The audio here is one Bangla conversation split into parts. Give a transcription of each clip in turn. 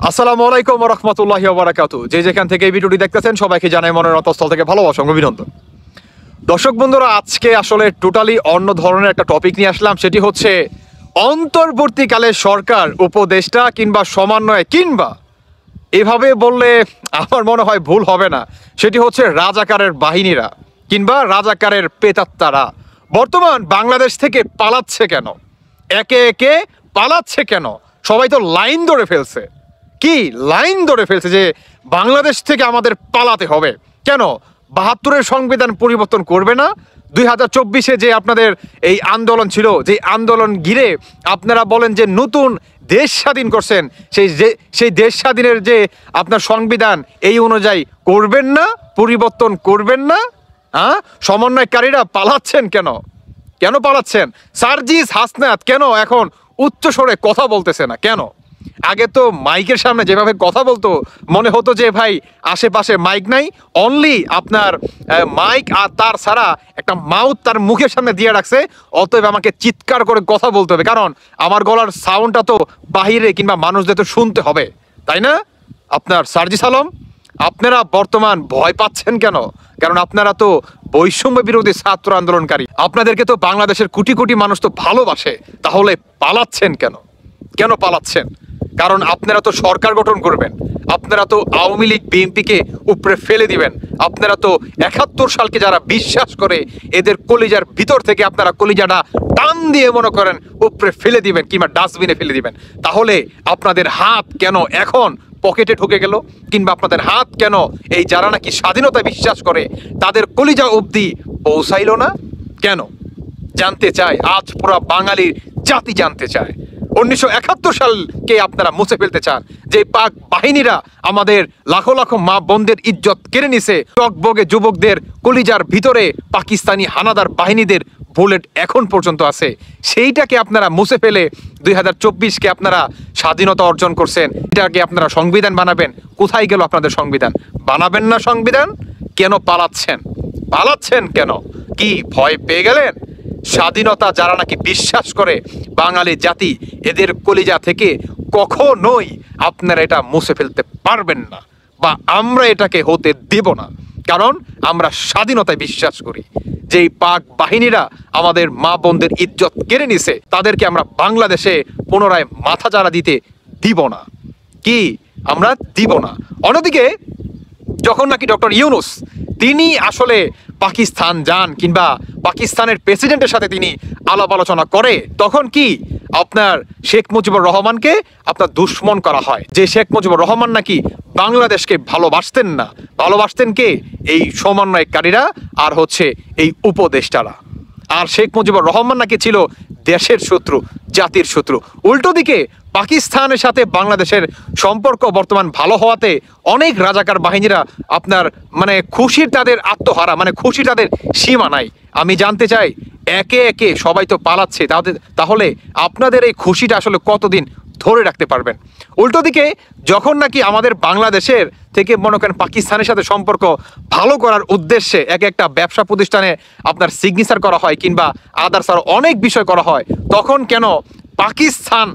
আসসালামু আলাইকুম ওয়া রাহমাতুল্লাহি ওয়া বারাকাতুহু। যে যেখান থেকে এই ভিডিওটি দেখতেছেন সবাইকে জানাই মনের অন্তঃস্থল থেকে ভালোবাসা ও অভিনন্দন। দর্শক বন্ধুরা, আজকে আসলে টোটালি অন্য ধরনের একটা টপিক নিয়ে আসলাম। সেটি হচ্ছে অন্তর্বর্তীকালে সরকার, উপদেষ্টা কিংবা সমন্বয় কিংবা এভাবে বললে আমার মনে হয় ভুল হবে না, সেটি হচ্ছে রাজাকারের বাহিনীরা কিংবা রাজাকারের প্রেতাত্মারা বর্তমান বাংলাদেশ থেকে পালাচ্ছে কেন? একে একে পালাচ্ছে কেন? সবাই তো লাইন ধরে ফেলছে। কি লাইন ধরে ফেলছে যে বাংলাদেশ থেকে আমাদের পালাতে হবে কেন? ৭২-এর সংবিধান পরিবর্তন করবে না? ২০২৪-এ যে আপনাদের এই আন্দোলন ছিল, যে আন্দোলন ঘিরে আপনারা বলেন যে নতুন দেশ স্বাধীন করছেন, সেই দেশ স্বাধীনের যে আপনার সংবিধান এই অনুযায়ী করবেন না, পরিবর্তন করবেন না? হ্যাঁ, সমন্বয়কারীরা পালাচ্ছেন কেন? কেন পালাচ্ছেন? সার্জিস হাসনাত কেন এখন উচ্চ স্বরে কথা বলতেছে না কেন? আগে তো মাইকের সামনে যেভাবে কথা বলতো মনে হতো যে ভাই আশেপাশে মাইক নাই, অনলি আপনার মাইক আর তার ছাড়া একটা মাউথ তার মুখের সামনে দিয়ে রাখছে, অতএব আমাকে চিৎকার করে কথা বলতে হবে, কারণ আমার গলার সাউন্ডটা তো বাহিরে কিংবা মানুষদের তো শুনতে হবে, তাই না? আপনার সার্জিস আলম, আপনারা বর্তমান ভয় পাচ্ছেন কেন? কারণ আপনারা তো বৈষম্য বিরোধী ছাত্র আন্দোলনকারী, আপনাদেরকে তো বাংলাদেশের কোটি কোটি মানুষ তো ভালোবাসে। তাহলে পালাচ্ছেন কেন? কেন পালাচ্ছেন? কারণ আপনারা তো সরকার গঠন করবেন, আপনারা তো আওয়ামী লীগ বিএনপিকে উপরে ফেলে দিবেন, আপনারা তো ৭১ সালকে যারা বিশ্বাস করে এদের কলিজার ভিতর থেকে আপনারা কলিজাটা টান দিয়ে মনে করেন উপরে ফেলে দিবেন কিংবা ডাস্টবিনে ফেলে দিবেন। তাহলে আপনাদের হাত কেন এখন পকেটে ঢুকে গেল? কিংবা আপনাদের হাত কেন এই যারা নাকি স্বাধীনতা বিশ্বাস করে তাদের কলিজা অবধি পৌঁছাইল না কেন? জানতে চায়, আজ পুরা বাঙালির জাতি জানতে চায়। ১৯৭১ সালকে আপনারা মুছে ফেলতে চান, যে পাক বাহিনীরা আমাদের লাখো লাখো মা বোনদের ইজ্জত কেড়ে নিছে, টকবগে যুবকদের কলিজার ভিতরে পাকিস্তানি হানাদার বাহিনীদের বুলেট এখন পর্যন্ত আছে, সেইটাকে আপনারা মুছে ফেলে ২০২৪-কে আপনারা স্বাধীনতা অর্জন করছেন, এটাকে আপনারা সংবিধান বানাবেন। কোথায় গেল আপনাদের সংবিধান? বানাবেন না সংবিধান? কেন পালাচ্ছেন? পালাচ্ছেন কেন? কি ভয় পেয়ে গেলেন? স্বাধীনতা যারা নাকি বিশ্বাস করে বাঙালি জাতি, এদের কলিজা থেকে কখনোই আপনারা এটা মুছে ফেলতে পারবেন না, বা আমরা এটাকে হতে দেব না। কারণ আমরা স্বাধীনতায় বিশ্বাস করি। যেই পাক বাহিনীরা আমাদের মা বোনদের ইজ্জত কেড়ে নিছে, তাদেরকে আমরা বাংলাদেশে পুনরায় মাথা চারা দিতে দিব না। কি আমরা দিব না? অন্যদিকে যখন নাকি ডক্টর ইউনূস তিনি আসলে পাকিস্তান যান কিংবা পাকিস্তানের প্রেসিডেন্টের সাথে তিনি আলাপ আলোচনা করে, তখন কি আপনার শেখ মুজিবুর রহমানকে আপনার দুশ্মন করা হয়, যে শেখ মুজিবুর রহমান নাকি বাংলাদেশকে ভালোবাসতেন না। ভালোবাসতেন কে? এই সমন্বয়কারীরা আর হচ্ছে এই উপদেষ্টারা। আর শেখ মুজিবুর রহমান নাকি ছিল দেশের শত্রু, জাতির শত্রু। উল্টো দিকে পাকিস্তানের সাথে বাংলাদেশের সম্পর্ক বর্তমান ভালো হওয়াতে অনেক রাজাকার বাহিনীরা আপনার মানে খুশির তাদের আত্মহারা, মানে খুশি তাদের সীমা নাই। আমি জানতে চাই, একে একে সবাই তো পালাচ্ছে, তাহলে আপনাদের এই খুশিটা আসলে কতদিন ধরে রাখতে পারবেন? উল্টো দিকে যখন নাকি আমাদের বাংলাদেশের থেকে মনে করেন পাকিস্তানের সাথে সম্পর্ক ভালো করার উদ্দেশ্যে এক একটা ব্যবসা প্রতিষ্ঠানে আপনার সিগনেচার করা হয় কিংবা আদার্স আর অনেক বিষয় করা হয়, তখন কেন পাকিস্তান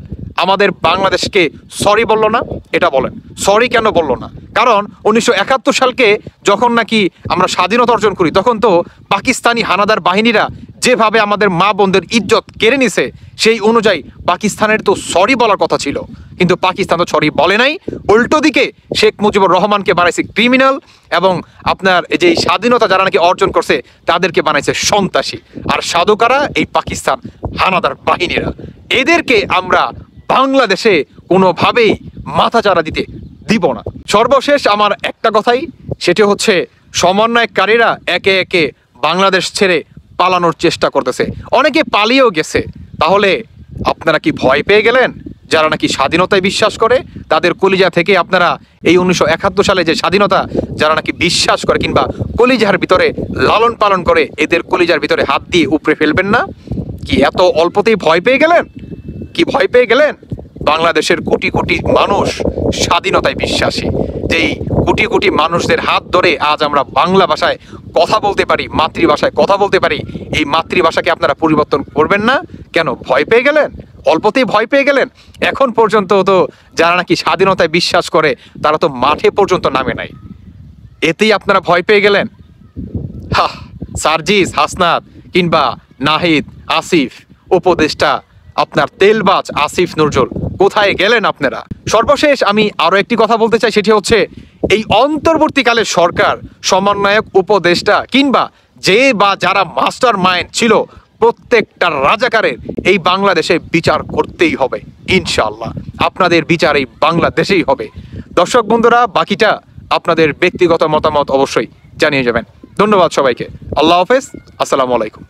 আমাদের বাংলাদেশকে সরি বলল না? এটা বলেন, সরি কেন বলল না? কারণ ১৯৭১ সালকে যখন নাকি আমরা স্বাধীনতা অর্জন করি, তখন তো পাকিস্তানি হানাদার বাহিনীরা যেভাবে আমাদের মা বোনদের ইজ্জত কেড়ে নিছে, সেই অনুযায়ী পাকিস্তানের তো সরি বলার কথা ছিল, কিন্তু পাকিস্তান তো সরি বলে নাই। উল্টো দিকে শেখ মুজিবুর রহমানকে বানাইছে ক্রিমিনাল, এবং আপনার যে স্বাধীনতা যারা নাকি অর্জন করছে তাদেরকে বানাইছে সন্ত্রাসী। আর সাধুকারা এই পাকিস্তান হানাদার বাহিনীরা, এদেরকে আমরা বাংলাদেশে কোনোভাবেই মাথাচাড়া দিতে দিব না। সর্বশেষ আমার একটা কথাই, সেটি হচ্ছে সমন্বয়কারীরা একে একে বাংলাদেশ ছেড়ে পালানোর চেষ্টা করতেছে, অনেকে পালিয়েও গেছে। তাহলে আপনারা কি ভয় পেয়ে গেলেন? যারা নাকি স্বাধীনতায় বিশ্বাস করে তাদের কলিজা থেকে আপনারা এই ১৯৭১ সালে যে স্বাধীনতা যারা নাকি বিশ্বাস করে কিংবা কলিজার ভিতরে লালন পালন করে, এদের কলিজার ভিতরে হাত দিয়ে উপড়ে ফেলবেন না? কি এত অল্পতেই ভয় পেয়ে গেলেন? কি ভয় পেয়ে গেলেন? বাংলাদেশের কোটি কোটি মানুষ স্বাধীনতায় বিশ্বাসী, যেই কোটি কোটি মানুষদের হাত ধরে আজ আমরা বাংলা ভাষায় কথা বলতে পারি, মাতৃভাষায় কথা বলতে পারি। এই মাতৃভাষাকে আপনারা পরিবর্তন করবেন না কেন? ভয় পেয়ে গেলেন? অল্পতেই ভয় পেয়ে গেলেন? এখন পর্যন্ত তো যারা নাকি স্বাধীনতায় বিশ্বাস করে তারা তো মাঠে পর্যন্ত নামে নাই, এতেই আপনারা ভয় পেয়ে গেলেন? হাহ, সার্জিস হাসনাত কিংবা নাহিদ, আসিফ, উপদেষ্টা আপনার তেলবাজ আসিফ নজরুল, কোথায় গেলেন আপনারা? সর্বশেষ আমি আরো একটি কথা বলতে চাই, সেটি হচ্ছে এই অন্তর্বর্তীকালের সরকার, সমন্বয়ক, উপদেষ্টা কিংবা যে বা যারা মাস্টার মাইন্ড ছিল, প্রত্যেকটা রাজাকারের এই বাংলাদেশে বিচার করতেই হবে ইনশাআল্লাহ। আপনাদের বিচার এই বাংলাদেশেই হবে। দর্শক বন্ধুরা, বাকিটা আপনাদের ব্যক্তিগত মতামত অবশ্যই জানিয়ে যাবেন। ধন্যবাদ সবাইকে। আল্লাহ হাফেজ। আসসালামু আলাইকুম।